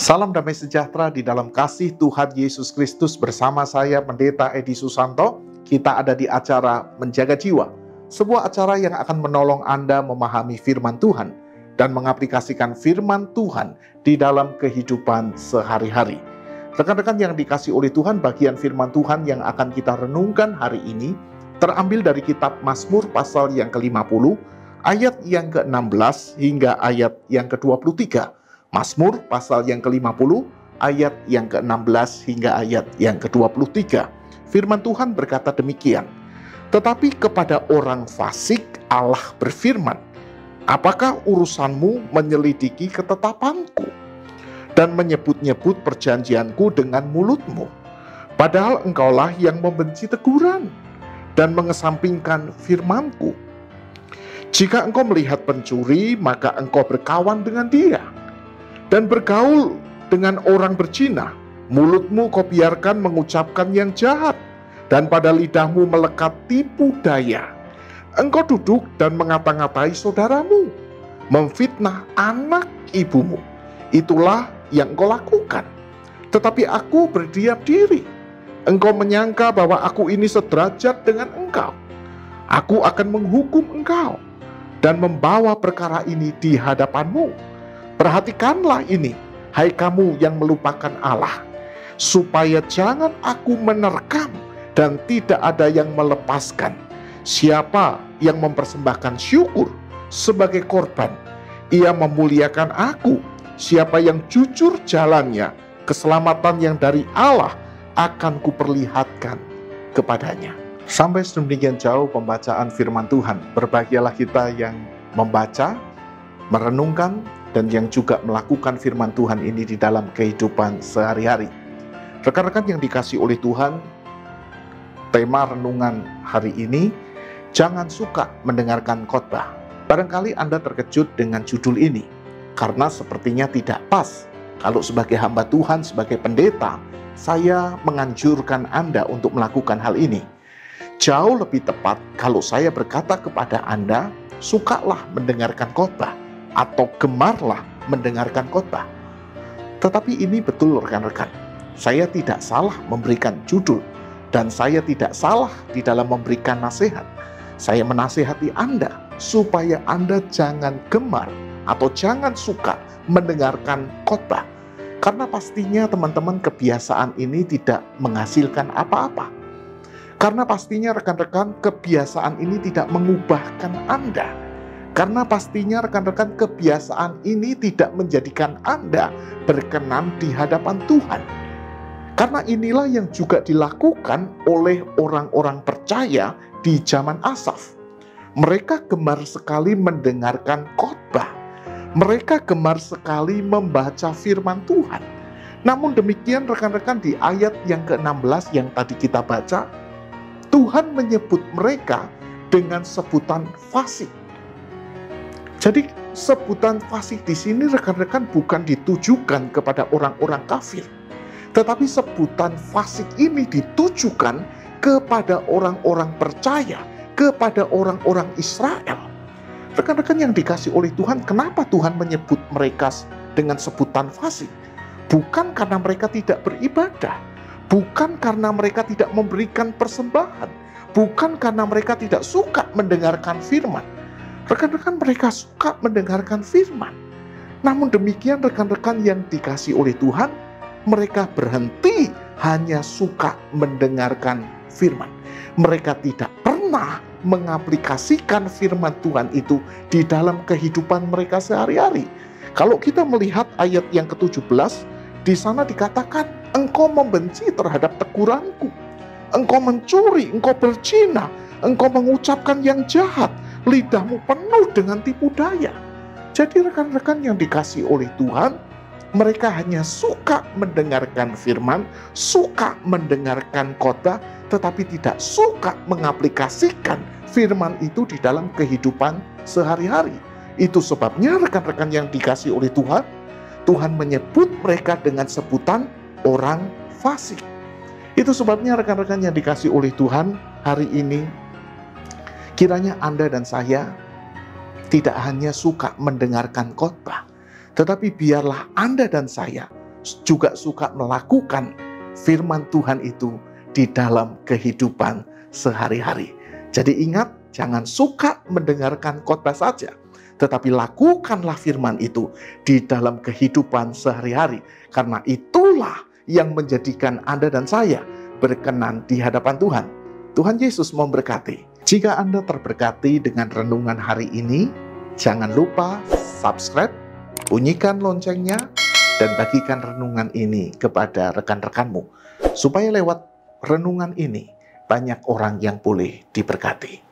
Salam damai sejahtera di dalam kasih Tuhan Yesus Kristus. Bersama saya Pendeta Edi Susanto. Kita ada di acara Menjaga Jiwa, sebuah acara yang akan menolong Anda memahami firman Tuhan dan mengaplikasikan firman Tuhan di dalam kehidupan sehari-hari. Rekan-rekan yang dikasih oleh Tuhan, bagian firman Tuhan yang akan kita renungkan hari ini terambil dari kitab Mazmur pasal yang ke-50, ayat yang ke-16 hingga ayat yang ke-23. Mazmur pasal yang ke-50, ayat yang ke-16 hingga ayat yang ke-23. Firman Tuhan berkata demikian, "Tetapi kepada orang fasik Allah berfirman, apakah urusanmu menyelidiki ketetapanku dan menyebut-nyebut perjanjianku dengan mulutmu? Padahal engkaulah yang membenci teguran dan mengesampingkan firmanku. Jika engkau melihat pencuri, maka engkau berkawan dengan dia. Dan bergaul dengan orang berzina, mulutmu kau biarkan mengucapkan yang jahat, dan pada lidahmu melekat tipu daya. Engkau duduk dan mengata-ngatai saudaramu, memfitnah anak ibumu. Itulah yang engkau lakukan. Tetapi aku berdiam diri. Engkau menyangka bahwa aku ini sederajat dengan engkau. Aku akan menghukum engkau dan membawa perkara ini di hadapanmu. Perhatikanlah ini, hai kamu yang melupakan Allah, supaya jangan aku menerkam dan tidak ada yang melepaskan. Siapa yang mempersembahkan syukur sebagai korban, ia memuliakan aku. Siapa yang jujur jalannya, keselamatan yang dari Allah akan kuperlihatkan kepadanya." Sampai sedemikian jauh pembacaan firman Tuhan. Berbahagialah kita yang membaca, merenungkan, dan yang juga melakukan firman Tuhan ini di dalam kehidupan sehari-hari. Rekan-rekan yang dikasih oleh Tuhan, tema renungan hari ini, jangan suka mendengarkan khotbah. Barangkali Anda terkejut dengan judul ini, karena sepertinya tidak pas. Kalau sebagai hamba Tuhan, sebagai pendeta, saya menganjurkan Anda untuk melakukan hal ini. Jauh lebih tepat kalau saya berkata kepada Anda, sukalah mendengarkan khotbah, atau gemarlah mendengarkan khotbah. Tetapi ini betul rekan-rekan, saya tidak salah memberikan judul, dan saya tidak salah di dalam memberikan nasihat. Saya menasihati Anda supaya Anda jangan gemar atau jangan suka mendengarkan khotbah, karena pastinya teman-teman kebiasaan ini tidak menghasilkan apa-apa. Karena pastinya rekan-rekan kebiasaan ini tidak mengubahkan Anda. Karena pastinya rekan-rekan kebiasaan ini tidak menjadikan Anda berkenan di hadapan Tuhan. Karena inilah yang juga dilakukan oleh orang-orang percaya di zaman Asaf. Mereka gemar sekali mendengarkan khotbah. Mereka gemar sekali membaca firman Tuhan. Namun demikian rekan-rekan, di ayat yang ke-16 yang tadi kita baca, Tuhan menyebut mereka dengan sebutan fasik. Jadi sebutan fasik di sini rekan-rekan bukan ditujukan kepada orang-orang kafir, tetapi sebutan fasik ini ditujukan kepada orang-orang percaya, kepada orang-orang Israel. Rekan-rekan yang dikasih oleh Tuhan, kenapa Tuhan menyebut mereka dengan sebutan fasik? Bukan karena mereka tidak beribadah, bukan karena mereka tidak memberikan persembahan, bukan karena mereka tidak suka mendengarkan firman. Rekan-rekan, mereka suka mendengarkan firman. Namun demikian rekan-rekan yang dikasih oleh Tuhan, mereka berhenti hanya suka mendengarkan firman. Mereka tidak pernah mengaplikasikan firman Tuhan itu di dalam kehidupan mereka sehari-hari. Kalau kita melihat ayat yang ke-17, di sana dikatakan, engkau membenci terhadap teguranku, engkau mencuri, engkau berzina, engkau mengucapkan yang jahat, lidahmu penuh dengan tipu daya. Jadi rekan-rekan yang dikasih oleh Tuhan, mereka hanya suka mendengarkan firman, suka mendengarkan khotbah, tetapi tidak suka mengaplikasikan firman itu di dalam kehidupan sehari-hari. Itu sebabnya rekan-rekan yang dikasih oleh Tuhan, Tuhan menyebut mereka dengan sebutan orang fasik. Itu sebabnya rekan-rekan yang dikasih oleh Tuhan hari ini, kiranya Anda dan saya tidak hanya suka mendengarkan khotbah, tetapi biarlah Anda dan saya juga suka melakukan firman Tuhan itu di dalam kehidupan sehari-hari. Jadi ingat, jangan suka mendengarkan khotbah saja, tetapi lakukanlah firman itu di dalam kehidupan sehari-hari. Karena itulah yang menjadikan Anda dan saya berkenan di hadapan Tuhan. Tuhan Yesus memberkati. Jika Anda terberkati dengan renungan hari ini, jangan lupa subscribe, bunyikan loncengnya, dan bagikan renungan ini kepada rekan-rekanmu. Supaya lewat renungan ini, banyak orang yang boleh diberkati.